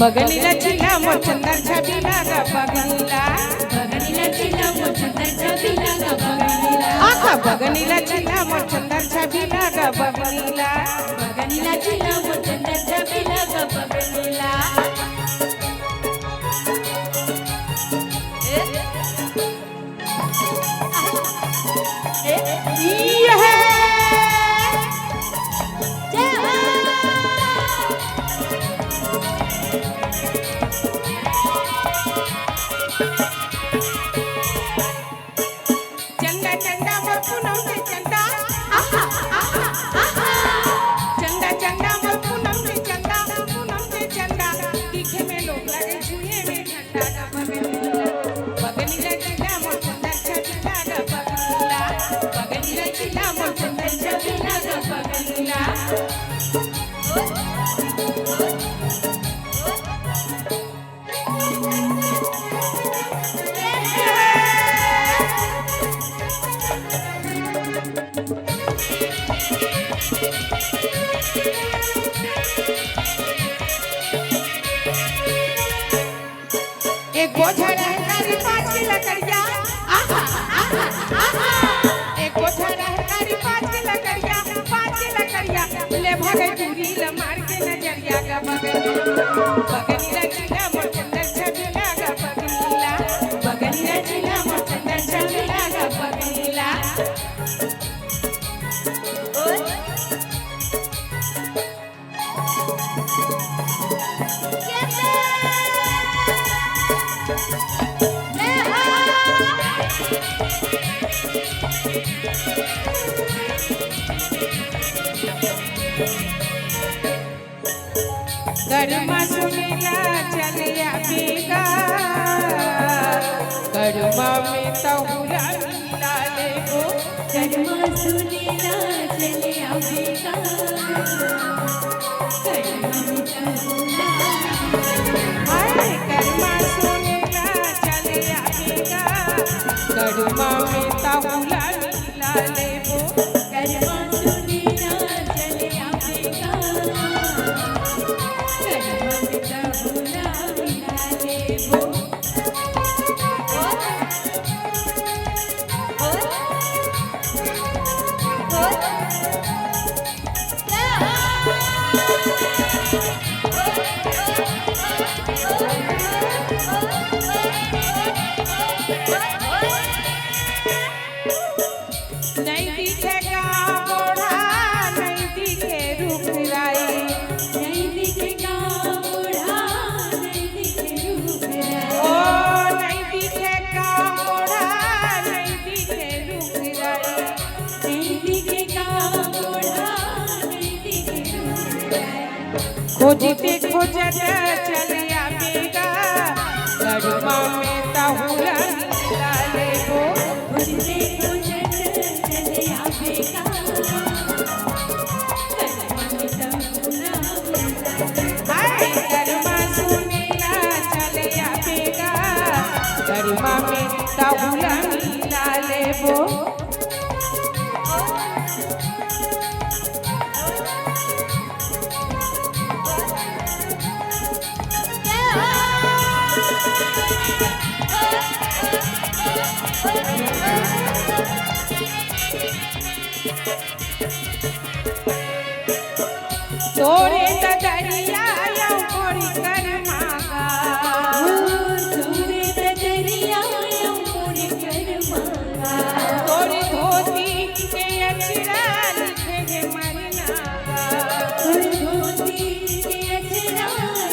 बगनीला चिला मोर चंदर छबीला ग बगनीला बगनीला चिला मोर चंदर छबीला ग बगनीला आखा बगनीला चिला मोर चंदर छबीला ग बगनीला बगनीला चिला मोर चंदर छबीला ग बगनीला एक बोझा रहकारी 5 की लकड़िया एक बोझा रहकारी 5 की लकड़िया ले भगे दूरी ल मार के नजरिया ग बगनीला चिला मोर चंदर छबीला ग बगनीला चिला मोर चंदर छबीला ग बगनीला गरमा सुनीला चलिया बेगा गरमा में तहुला मिला ले गो गरमा सुनीला चलिया बेगा हाय गरमा सुनीला चलिया बेगा गरमा में तहुला मिला ले गो गरमा सुनीला चलिया बेगा नहीं दिखेगा मोढ़ा नहीं दिखे रूप राई नहीं दिखेगा मोढ़ा नहीं दिखे रूप ओ नहीं दिखेगा मोढ़ा नहीं दिखे रूप राई नहीं दिखेगा मोढ़ा नहीं दिखे रूप खोजते खोजत चलिया बेगा गरमा में तहुला मिला ले गो खोजते खोजत चलिया बेगा हाय गरमा सुनीला चलिया बेगा गरमा में तहुला मिला ले गो तोरे दरिया या मोरी कर मागा तोरे दरिया या मोरी कर मांगा तोरे धोती के अचरा लिखे है मरनागा धोती के अचरा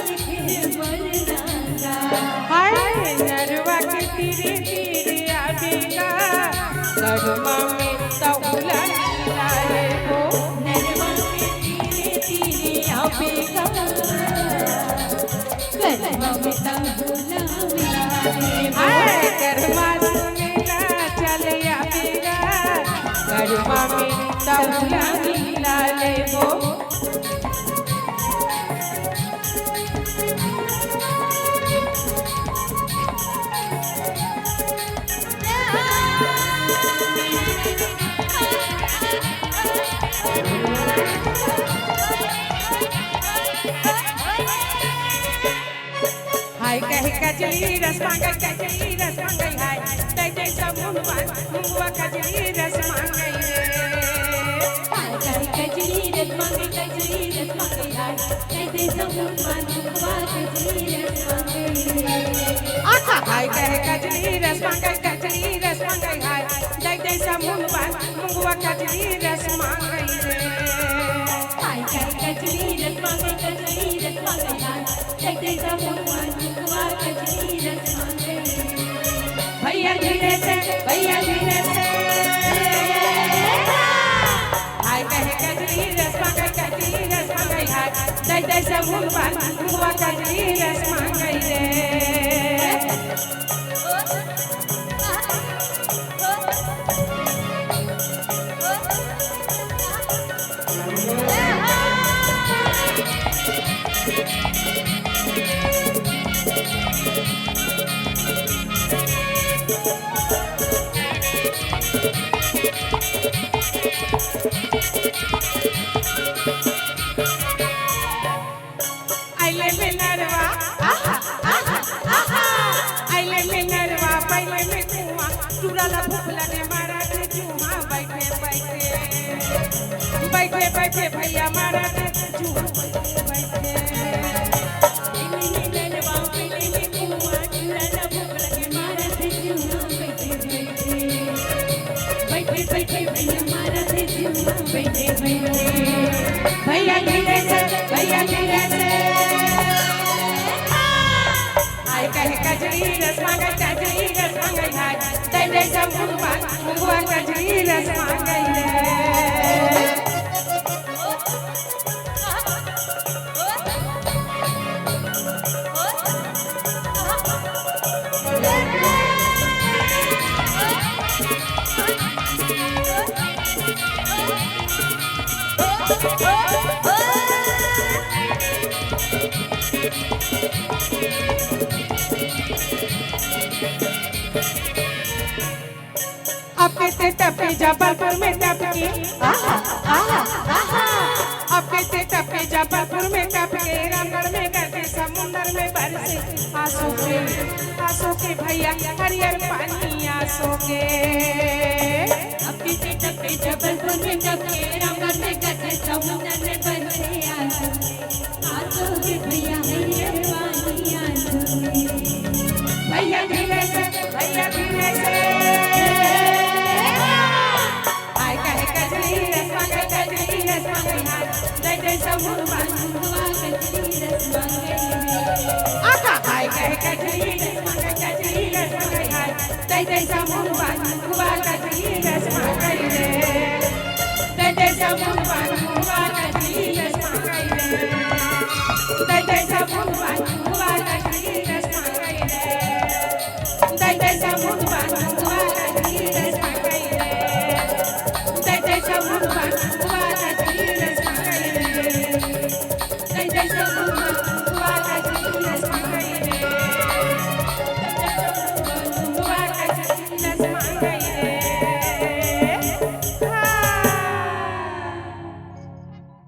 लिखे मरनागा हाय नरवा के तीरे तीरे आवेगा गरमा में तहुला मिला ले गो नरवा के तीरे तीरे आवेगा गरमा में तहुला मिला हाय गरमा सुनीला चलिया बेगा गरमा में तहुला मिला ले गो हाय कहे कजली रस मांगे कजली रस मांगे हाय तै जैसा मुंगवान मुंगवा कजली रस मांगे रे हाय कहे कजली रस मांगे हाय तै जैसा मुंगवान मुंगवा कजली रस मांगे आखा हाय कहे कजली रस मांगे हाय तै जैसा मुंगवान मुंगवा कजली रस मांगे रे हाय कहे कजली रस मांगे हाय तै जैसा मुंगवान मुंगवा कजली रस मांगे भैया धीरे से हाय कहे कजली रस मांगे हाय तै जैसा मुंगवान मुंगवा कजली रस मांगे रे आइले में नरवा आइले में नरवा पहले में कुआं चुराला भूख लगे मारा के जुआ बैठे भैया मारा के जुआ बैठे भैया धीरे से हाय कहे कजली रस मांगे हाय तै जैसा मुंगवा कजली रस मांगे रे आपके से टपके जबलपुर में टपके आपके से टपके जबलपुर में टपके रामगढ़ में करके समुंदर में बरसे आंसू के भैया हरियर पानी आंसू के आपके से टपके जबलपुर में टपके रामगढ़ में करके समुंदर में बरसे आंसू के भैया हरियर पानी आंसू भैया धीरे से हाय कहे कजली रस मांगे हाय तै जैसा मुंगवान मुंगवा कजली रस मांगे आका हाय कहे कजली रस मांगे हाय तै जैसा मुंगवान मुंगवा